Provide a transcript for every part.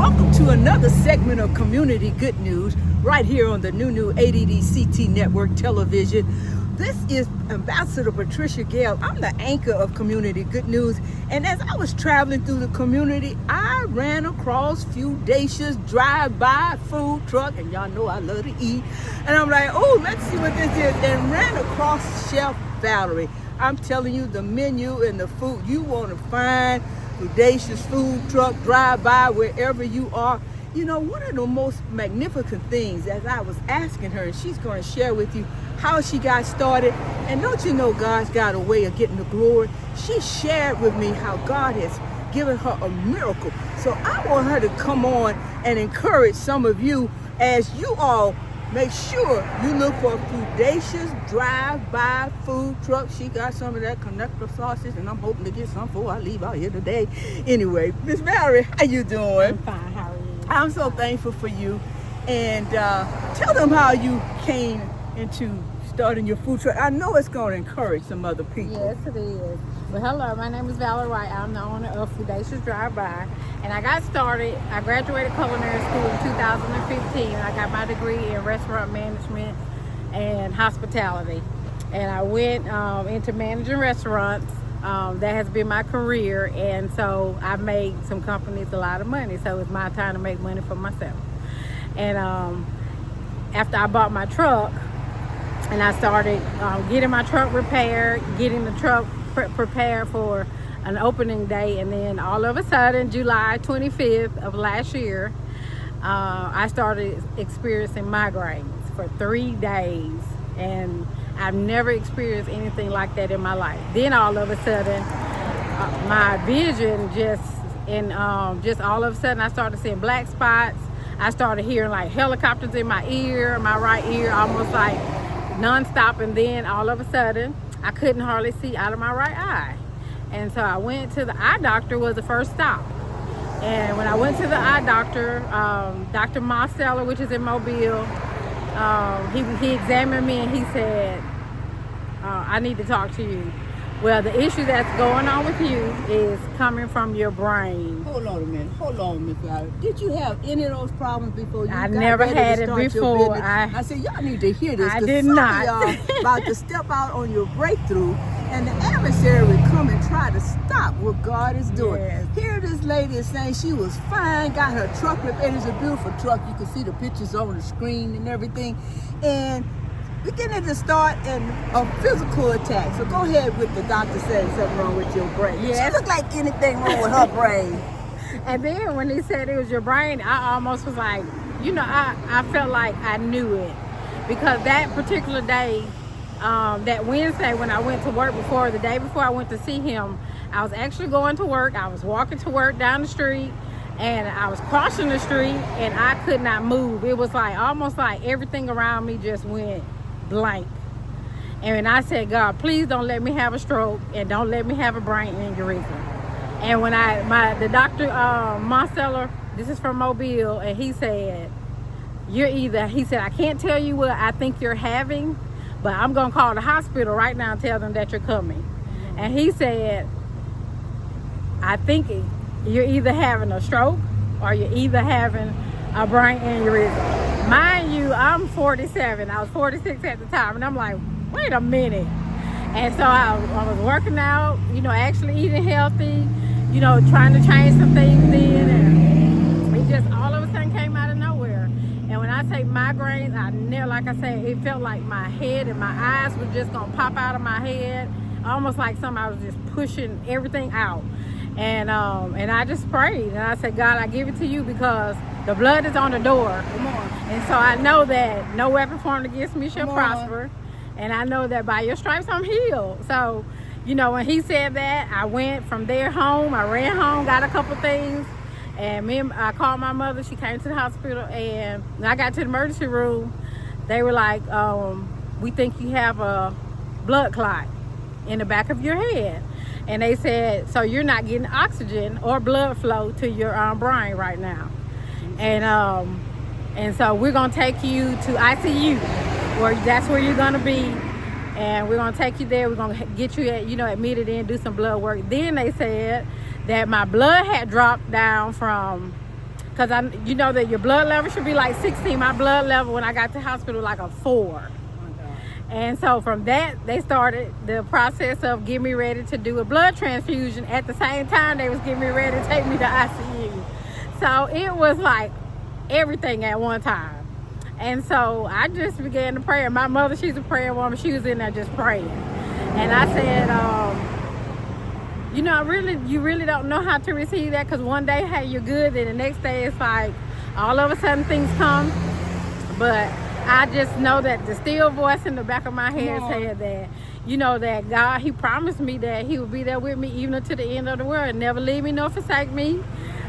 welcome to another segment of Community Good News right here on the nuNew ADDCT Network Television. This is Ambassador Patricia Gale. I'm the anchor of Community Good News, and as I was traveling through the community, I ran across Foodacious Drive-By Food Truck, and y'all know I love to eat, and I'm like, oh, let's see what this is, and ran across Chef Valerie. I'm telling you, the menu and the food you want to find, Foodacious Food Truck, drive-by, wherever you are. You know, one of the most magnificent things, as I was asking her, and she's going to share with you how she got started. And don't you know God's got a way of getting the glory? She shared with me how God has given her a miracle. So I want her to come on and encourage some of you as you all make sure you look for Foodacious Drive-By Food Truck. She got some of that connector sausage, and I'm hoping to get some before I leave out here today. Anyway, Miss Valerie, how you doing? I'm fine. How are you? I'm so thankful for you. And tell them how you came into starting your food truck. I know it's going to encourage some other people. Yes, it is. Well, hello, my name is Valerie White. I'm the owner of Foodacious Drive-By. And I got started, I graduated culinary school in 2015. I got my degree in restaurant management and hospitality. And I went into managing restaurants. That has been my career. And so I made some companies a lot of money. So it's my time to make money for myself. And after I bought my truck, and I started getting my truck repaired, getting the truck prepared for an opening day, and then all of a sudden, July 25th of last year, I started experiencing migraines for 3 days, and I've never experienced anything like that in my life. Then all of a sudden, my vision just all of a sudden, I started seeing black spots. I started hearing like helicopters in my ear, my right ear, almost like non-stop, and then all of a sudden I couldn't hardly see out of my right eye. And so I went to the eye doctor, was the first stop. And when I went to the eye doctor, Dr. Marsteller, which is in Mobile, he examined me and he said, I need to talk to you. Well, the issue that's going on with you is coming from your brain. Hold on a minute. Hold on, Miss Valerie. Did you have any of those problems before you I got never ready had to it start before. your business? I said, y'all need to hear this. I 'cause did some not. of y'all about to step out on your breakthrough, and the adversary will come and try to stop what God is doing. Yes. Here this lady is saying she was fine, got her truck repaired. It's a beautiful truck. You can see the pictures on the screen and everything. And beginning to start a physical attack. So go ahead with the doctor saying something wrong with your brain. Yes. She looked like anything wrong with her brain. And then when he said it was your brain, I almost was like, I felt like I knew it. Because that particular day, that Wednesday when I went to work the day before I went to see him, I was actually going to work. I was walking to work down the street, and I was crossing the street, and I could not move. It was like almost like everything around me just went blank. And I said, God, please don't let me have a stroke, and don't let me have a brain aneurysm. And when the doctor, Marsteller, this is from Mobile, and he said, I can't tell you what I think you're having, but I'm going to call the hospital right now and tell them that you're coming. And he said, I think you're either having a stroke or you're either having a brain aneurysm. Mind you, I'm 47. I was 46 at the time, and I'm like, wait a minute. And so I was working out, actually eating healthy, trying to change some things in, and it just all of a sudden came out of nowhere. And when I say migraines, like I said, it felt like my head and my eyes were just gonna pop out of my head, almost like I was just pushing everything out. And I just prayed, and I said, God, I give it to you because the blood is on the door. Come on. And so I know that no weapon formed against me shall prosper. And I know that by your stripes I'm healed. So, when he said that, I went from there home. I ran home, got a couple things, and I called my mother. She came to the hospital, and when I got to the emergency room, they were like, we think you have a blood clot in the back of your head. And they said, so you're not getting oxygen or blood flow to your brain right now. And so we're going to take you to ICU, where that's where you're going to be. And we're going to take you there. We're going to get you, admitted in, do some blood work. Then they said that my blood had dropped down from because you know that your blood level should be like 16. My blood level when I got to the hospital like a 4. And so from that, they started the process of getting me ready to do a blood transfusion. At the same time, they was getting me ready to take me to ICU. So it was like everything at one time. And so I just began to pray. And my mother, she's a prayer woman. She was in there just praying. And I said, you know, you really don't know how to receive that, because one day, hey, you're good. Then the next day, it's like all of a sudden things come. But I just know that the still voice in the back of my head said that, you know, that God, he promised me that he would be there with me even to the end of the world, never leave me nor forsake me.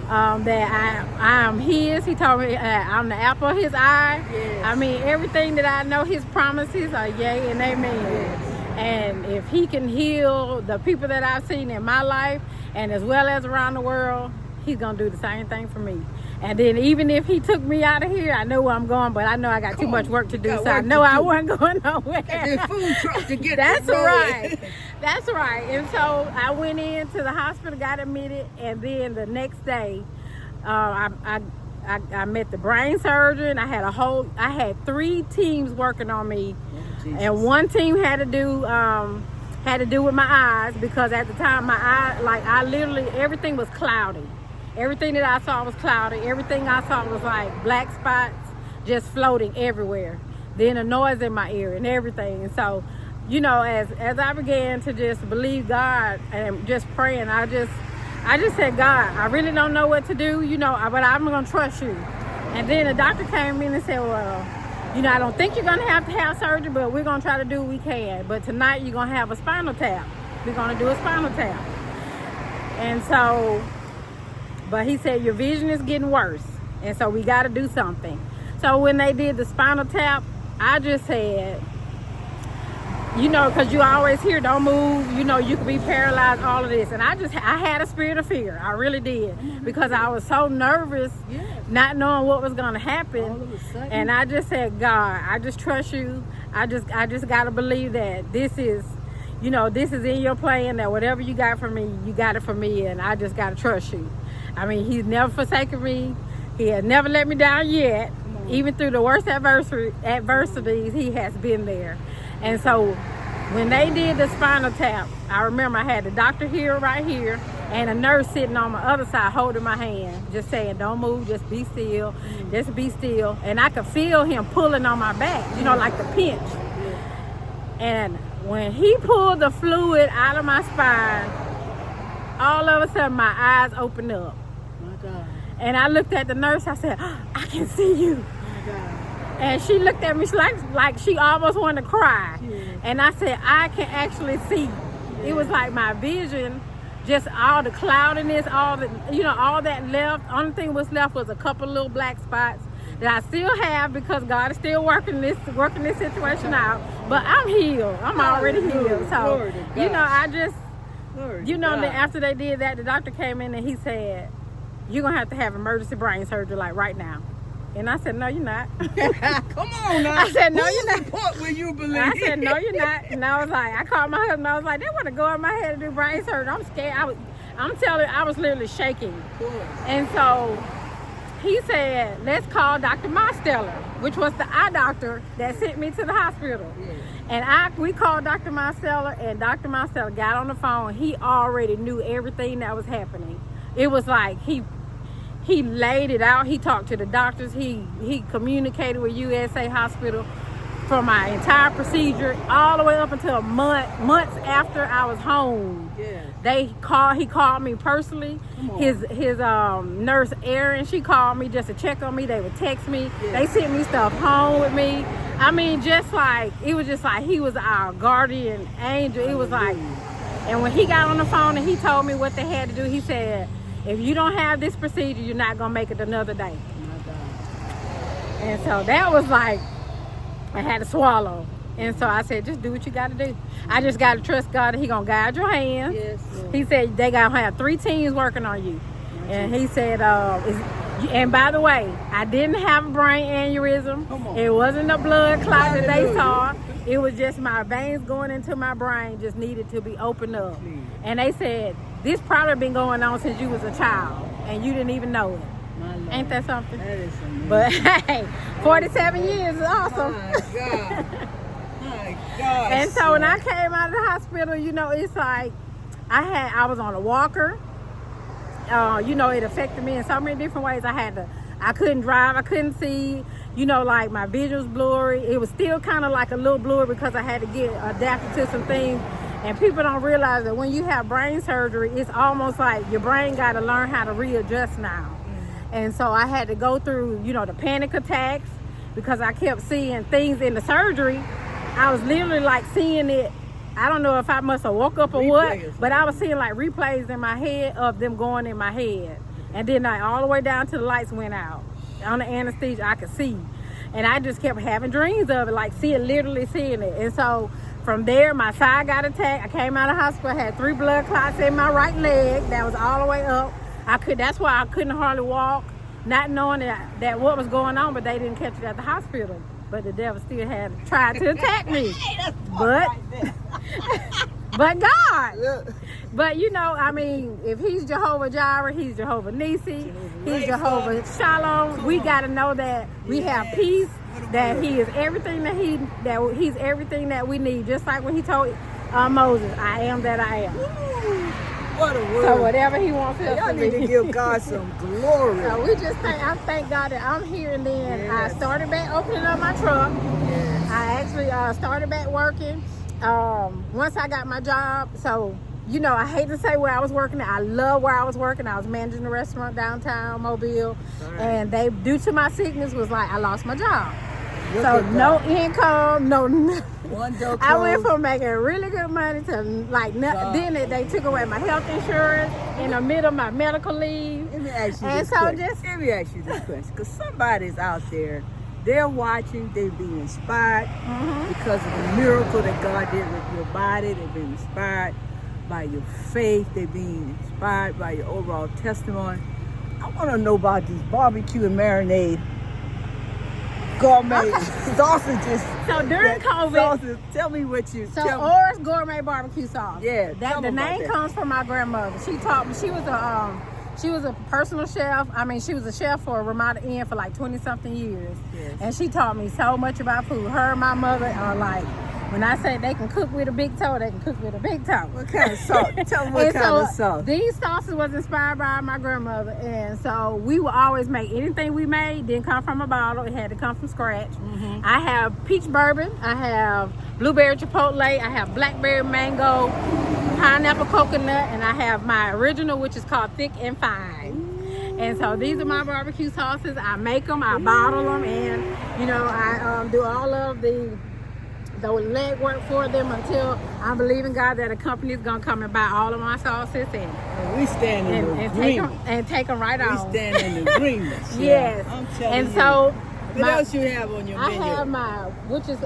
That I am his. He told me I'm the apple of his eye. Yes. I mean, everything that I know, his promises are yea and amen. Yes. And if he can heal the people that I've seen in my life and as well as around the world, he's going to do the same thing for me. And then even if he took me out of here, I know where I'm going, but I know I got too much work to do, so I know I wasn't going nowhere. Got food truck to get That's right. That's right. And so I went into the hospital, got admitted, and then the next day, I met the brain surgeon. I had 3 teams working on me, and one team had to do with my eyes, because at the time I literally, everything was cloudy. Everything that I saw was cloudy. Everything I saw was like black spots just floating everywhere. Then a noise in my ear and everything. And so, you know, as I began to just believe God and just praying, I just said, God, I really don't know what to do, you know, but I'm going to trust you. And then the doctor came in and said, well, you know, I don't think you're going to have surgery, but we're going to try to do what we can. But tonight you're going to have a spinal tap. We're going to do a spinal tap. And so, but he said, your vision is getting worse. And so we got to do something. So when they did the spinal tap, I just said, you know, because you always hear, don't move, you know, you could be paralyzed, all of this. And I had a spirit of fear. I really did. Because I was so nervous, not knowing what was going to happen. All of a sudden. And I just said, God, I just trust you. I just got to believe that this is, you know, this is in your plan, that whatever you got for me, you got it for me. And I just got to trust you. I mean, he's never forsaken me. He has never let me down yet. Even through the worst adversities, he has been there. And so when they did the spinal tap, I remember I had the doctor here, right here, and a nurse sitting on my other side holding my hand, just saying, don't move, just be still, just be still. And I could feel him pulling on my back, you know, like the pinch. And when he pulled the fluid out of my spine, all of a sudden my eyes opened up. God. And I looked at the nurse. I said, oh, I can see you. Oh, God. And she looked at me like she almost wanted to cry. And I said, I can actually see. It was like my vision, just all the cloudiness, all that left. Only thing was left was a couple little black spots that I still have, because God is still working this situation out. But I'm healed. I'm already healed. So, you know, I just, you know, then after they did that, the doctor came in and he said, you're going to have emergency brain surgery like right now. And I said, no, you're not. Come on now. I said, no, you're not. What will you believe? I said, no, you're not. And I was like, I called my husband. I was like, they want to go in my head and do brain surgery. I'm scared. I'm telling you, I was literally shaking. And so he said, let's call Dr. Mosteller, which was the eye doctor that sent me to the hospital. And we called Dr. Mosteller, and Dr. Mosteller got on the phone. He already knew everything that was happening. It was like he laid it out. He talked to the doctors. He communicated with USA Hospital for my entire procedure, all the way up until months after I was home. He called me personally. His nurse Erin, she called me just to check on me. They would text me. They sent me stuff home with me. I mean, it was just like he was our guardian angel. It was like, and when he got on the phone and he told me what they had to do, he said, if you don't have this procedure, you're not going to make it another day. And so that was like, I had to swallow. And so I said, just do what you got to do. I just got to trust God that He going to guide your hands. He said, they going to have 3 teams working on you. And he said, and by the way, I didn't have a brain aneurysm. It wasn't a blood clot that they saw. It was just my veins going into my brain just needed to be opened up. And they said, this probably been going on since you was a child and you didn't even know it. My Lord. Ain't that something? That is amazing. But hey, 47 years is awesome. My God. My God. And so when I came out of the hospital, you know, it's like I was on a walker. You know, it affected me in so many different ways. I couldn't drive, I couldn't see, you know, like my vision was blurry. It was still kind of like a little blurry because I had to get adapted to some things. And people don't realize that when you have brain surgery, it's almost like your brain got to learn how to readjust now. And so I had to go through, you know, the panic attacks because I kept seeing things in the surgery. I was literally like seeing it. I don't know if I must have woke up or what, but I was seeing like replays in my head of them going in my head. And then all the way down to the lights went out. On the anesthesia, I could see. And I just kept having dreams of it, like literally seeing it. And so from there, my side got attacked. I came out of the hospital, I had 3 blood clots in my right leg that was all the way up. That's why I couldn't hardly walk, not knowing that what was going on, but they didn't catch it at the hospital. But the devil still had tried to attack me. But God. But you know, I mean, if he's Jehovah Jireh, he's Jehovah Nisi, he's Jehovah Shalom. We got to know that we have peace, that he is everything that he's everything that we need. Just like when he told Moses, I am that I am. What a word. So whatever he wants us y'all to need be. to give God some glory. So we just thank God that I'm here. And then Yes. I started back opening up my truck. Yes. I actually started back working once I got my job. So, you know, I hate to say where I was working at. I love where I was working. I was managing a restaurant downtown Mobile. Right. And they, due to my sickness, was like, I lost my job. Look So at no God. income, no. One door I went closed. from making really good money to like nothing. Then they took away my health insurance in the middle of my medical leave. Let me ask you And this so question. just- Let me ask you this question, because somebody's out there, they're watching, they're being inspired because of the miracle that God did with your body. They've been inspired by your faith. They're being inspired by your overall testimony. I want to know about these barbecue and marinade gourmet sausages. So during COVID, Sausages. Tell me what you. so tell me. Orr's gourmet barbecue sauce. Yeah, that tell the me about name that. comes from my grandmother. She taught me. She was a personal chef. I mean, she was a chef for Ramada Inn for like 20-something years. Yes. And she taught me so much about food. Her and my mother are like, when I say they can cook with a big toe, they can cook with a big toe. What kind of sauce? Tell me what And kind so of sauce. these sauces was inspired by my grandmother. And so we would always make anything we made, didn't come from a bottle. It had to come from scratch. I have peach bourbon. I have blueberry chipotle. I have blackberry mango, pineapple coconut. And I have my original, which is called thick and fine. And so these are my barbecue sauces. I make them, I bottle them, and you know, I do all of the legwork for them until I believe in God that a company is gonna come and buy all of my sauces and We stand in agreement. take them right We on. stand in agreement. Yes. I'm telling And you. so What else you have on your I menu? have which is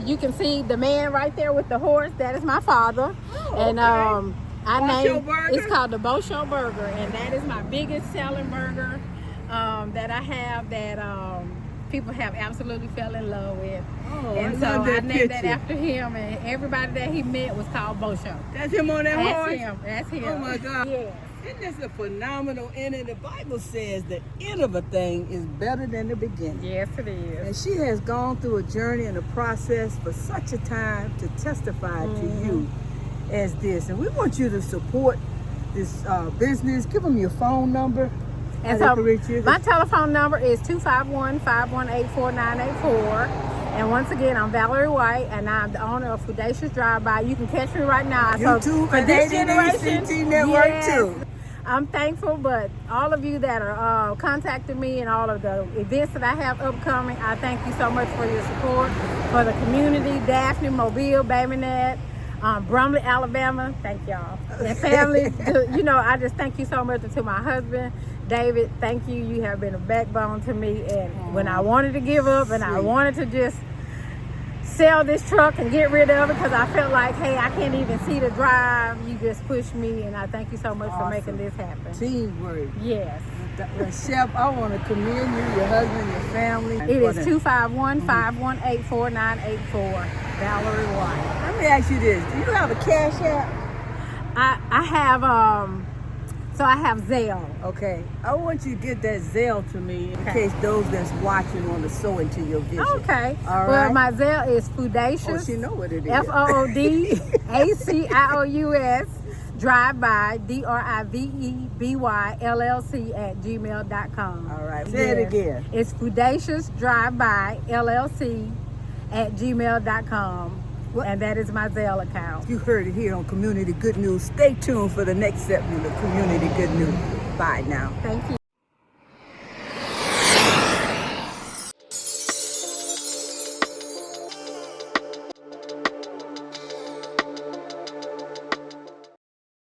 you can see the man right there with the horse. That is my father. And okay. I Bo Show named Burger? it's called the Bo Show Burger, and that is my biggest selling burger that I have that people have absolutely fell in love with. Oh, And I so love I that named that picture. after him, and everybody that he met was called Bo Show. That's him on that That's horse? him. That's him. Oh my God. Yes. Isn't this a phenomenal ending? The Bible says the end of a thing is better than the beginning. Yes, it is. And she has gone through a journey and a process for such a time to testify to you as this. And we want you to support this business. Give them your phone number. And How so they can reach you. my telephone number is 251-518-4984. And once again, I'm Valerie White, and I'm the owner of Foodacious Drive-By. You can catch me right now. YouTube for and this ADDCT generation, network yes, too. I'm thankful, but all of you that are contacting me and all of the events that I have upcoming, I thank you so much for your support. For the community, Daphne, Mobile, Babynet, Brumley, Alabama, thank y'all. And family, you know, I just thank you so much. And to my husband, David, thank you. You have been a backbone to me. And when I wanted to give up and I wanted to just sell this truck and get rid of it because I felt like, hey, I can't even see the drive, you just pushed me, and I thank you so much for making this happen. Teamwork. Yes. Chef, I want to commend you, your husband, your family. It is 251-518-4984. Valerie White. Let me ask you this. Do you have a cash app? I have So I have Zelle. Okay. I want you to get that Zelle to me in Okay. case those that's watching want to sow into your vision. Okay. All Well, right. my Zelle is Foodacious. Oh, she know what it is. FOODACIOUS Drive-By DRIVEBY LLC@gmail.com. All right. Say it again. It's Foodacious Drive-By LLC@gmail.com. And that is my Zelle account. You heard it here on Community Good News. Stay tuned for the next segment of Community Good News. Bye now. Thank you.